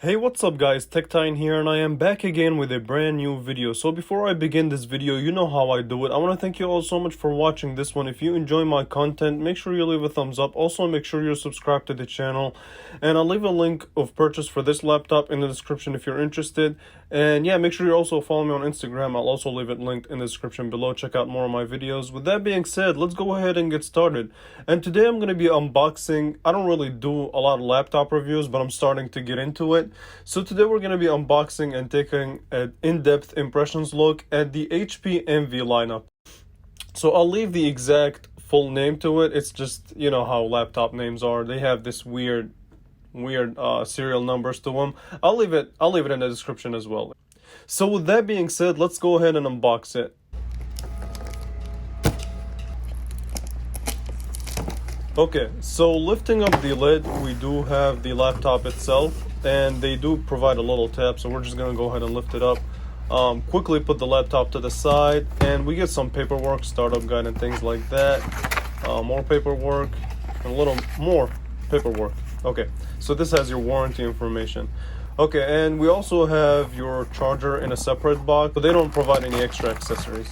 Hey, what's up guys, TechTine here, and I am back again with a brand new video. So before I begin this video, you know how I do it. I want to thank you all so much for watching this one. If you enjoy my content, make sure you leave a thumbs up. Also make sure you're subscribed to the channel, and I'll leave a link of purchase for this laptop in the description if you're interested. And yeah, make sure you also follow me on Instagram. I'll also leave it linked in the description below. Check out more of my videos. With that being said, let's go ahead and get started. And today I'm going to be unboxing. I don't really do a lot of laptop reviews, but I'm starting to get into it. So today we're going to be unboxing and taking an in-depth impressions look at the HP Envy lineup. So I'll leave the exact full name to it. It's just, you know how laptop names are. They have this weird serial numbers to them. I'll leave it in the description as well. So with that being said, let's go ahead and unbox it. Okay, so lifting up the lid, we do have the laptop itself, and they do provide a little tab, so we're just gonna go ahead and lift it up. Quickly put the laptop to the side, and we get some paperwork, startup guide and things like that. More paperwork, and a little more paperwork. Okay, so this has your warranty information. Okay, and we also have your charger in a separate box, but they don't provide any extra accessories.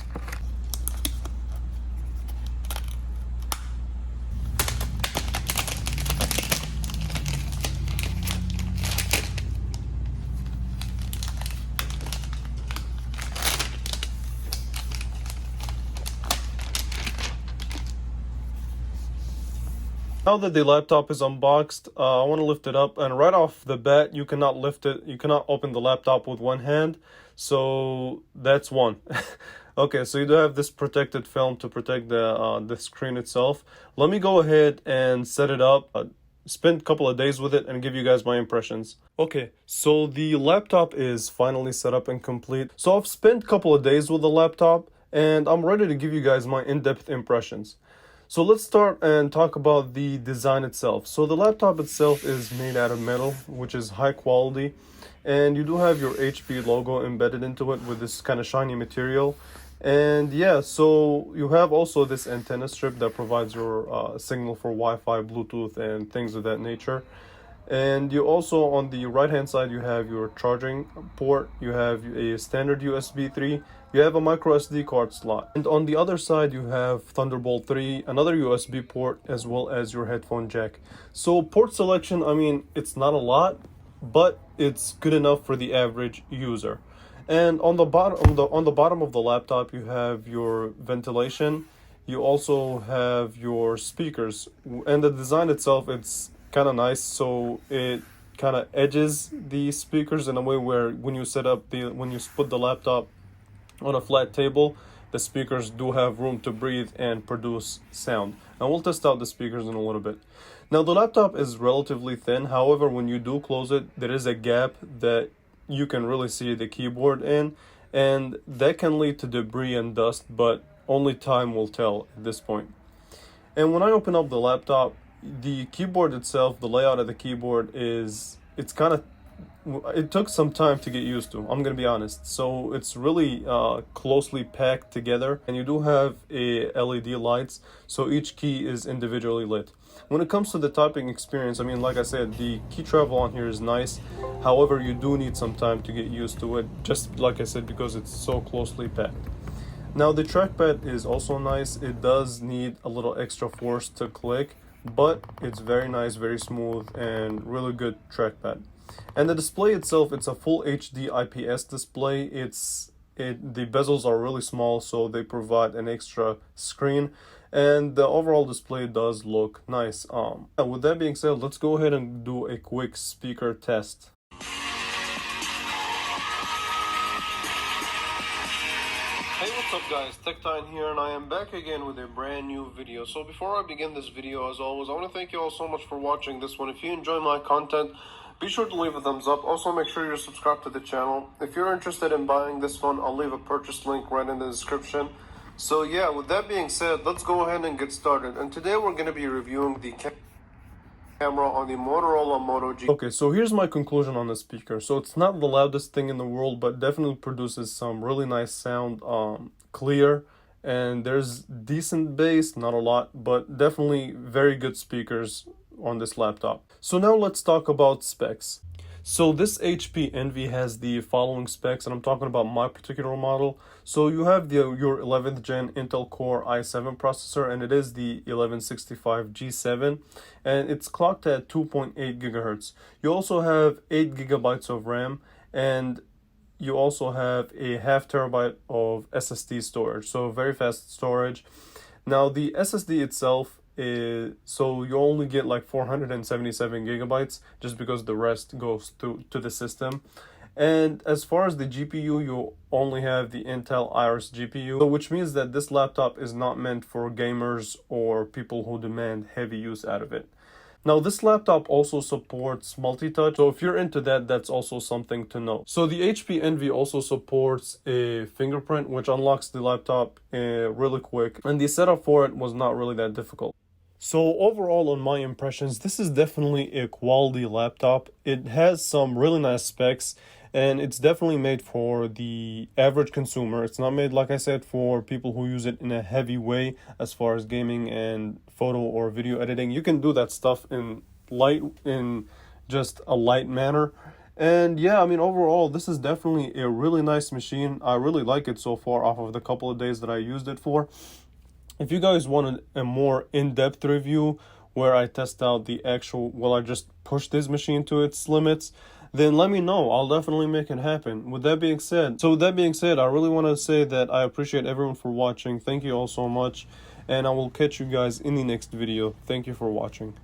Now that the laptop is unboxed, I want to lift it up, and right off the bat, you cannot lift it, you cannot open the laptop with one hand, so that's one. Okay, so you do have this protected film to protect the screen itself. Let me go ahead and set it up, spend a couple of days with it, and give you guys my impressions. Okay, so the laptop is finally set up and complete. So I've spent a couple of days with the laptop, and I'm ready to give you guys my in-depth impressions. So let's start and talk about the design itself. So the laptop itself is made out of metal, which is high quality, and you do have your HP logo embedded into it with this kind of shiny material. And yeah, so you have also this antenna strip that provides your signal for Wi-Fi, Bluetooth, and things of that nature. And you also, on the right hand side, you have your charging port, you have a standard USB 3, you have a micro SD card slot, and on the other side you have Thunderbolt 3, another USB port, as well as your headphone jack. So port selection, I mean, it's not a lot, but it's good enough for the average user. And on the bottom of the laptop, you have your ventilation. You also have your speakers, and the design itself, it's kind of nice. So it kind of edges the speakers in a way where when you put the laptop on a flat table, the speakers do have room to breathe and produce sound. And we'll test out the speakers in a little bit. Now the laptop is relatively thin. However, when you do close it, there is a gap that you can really see the keyboard in, and that can lead to debris and dust, but only time will tell at this point. And when I open up the laptop, the keyboard itself, the layout of the keyboard it took some time to get used to, I'm gonna be honest. So it's really closely packed together, and you do have a LED lights, so each key is individually lit. When it comes to the typing experience, I mean, like I said, the key travel on here is nice. However, you do need some time to get used to it, just like I said, because it's so closely packed. Now the trackpad is also nice. It does need a little extra force to click, but it's very nice, very smooth, and really good trackpad. And the display itself, it's a full HD IPS display. The bezels are really small, so they provide an extra screen, and the overall display does look nice. With that being said, let's go ahead and do a quick speaker test. Hey, what's up guys, TechTine here, and I am back again with a brand new video. So before I begin this video, as always, I want to thank you all so much for watching this one. If you enjoy my content, be sure to leave a thumbs up. Also make sure you're subscribed to the channel. If you're interested in buying this one, I'll leave a purchase link right in the description. So yeah, with that being said, let's go ahead and get started. And today we're going to be reviewing the camera on the Motorola Moto G. Okay, so here's my conclusion on the speaker. So it's not the loudest thing in the world, but definitely produces some really nice sound, clear, and there's decent bass, not a lot, but definitely very good speakers on this laptop. So now let's talk about specs. So this HP Envy has the following specs, and I'm talking about my particular model. So you have your 11th gen Intel Core i7 processor, and it is the 1165 G7, and it's clocked at 2.8 gigahertz. You also have 8 gigabytes of RAM, and you also have a half terabyte of SSD storage, so very fast storage. Now the SSD itself is, so you only get like 477 gigabytes just because the rest goes to the system. And as far as the GPU, you only have the Intel Iris GPU, so which means that this laptop is not meant for gamers or people who demand heavy use out of it. Now, this laptop also supports multi-touch, so if you're into that, that's also something to know. So the HP Envy also supports a fingerprint, which unlocks the laptop really quick, and the setup for it was not really that difficult. So overall, on my impressions, this is definitely a quality laptop. It has some really nice specs, and it's definitely made for the average consumer. It's not made, like I said, for people who use it in a heavy way as far as gaming and photo or video editing. You can do that stuff in just a light manner. And yeah, I mean, overall, this is definitely a really nice machine. I really like it so far off of the couple of days that I used it for. If you guys want a more in-depth review where I test out the actual, I just push this machine to its limits, then let me know. I'll definitely make it happen. With that being said, I really want to say that I appreciate everyone for watching. Thank you all so much, and I will catch you guys in the next video. Thank you for watching.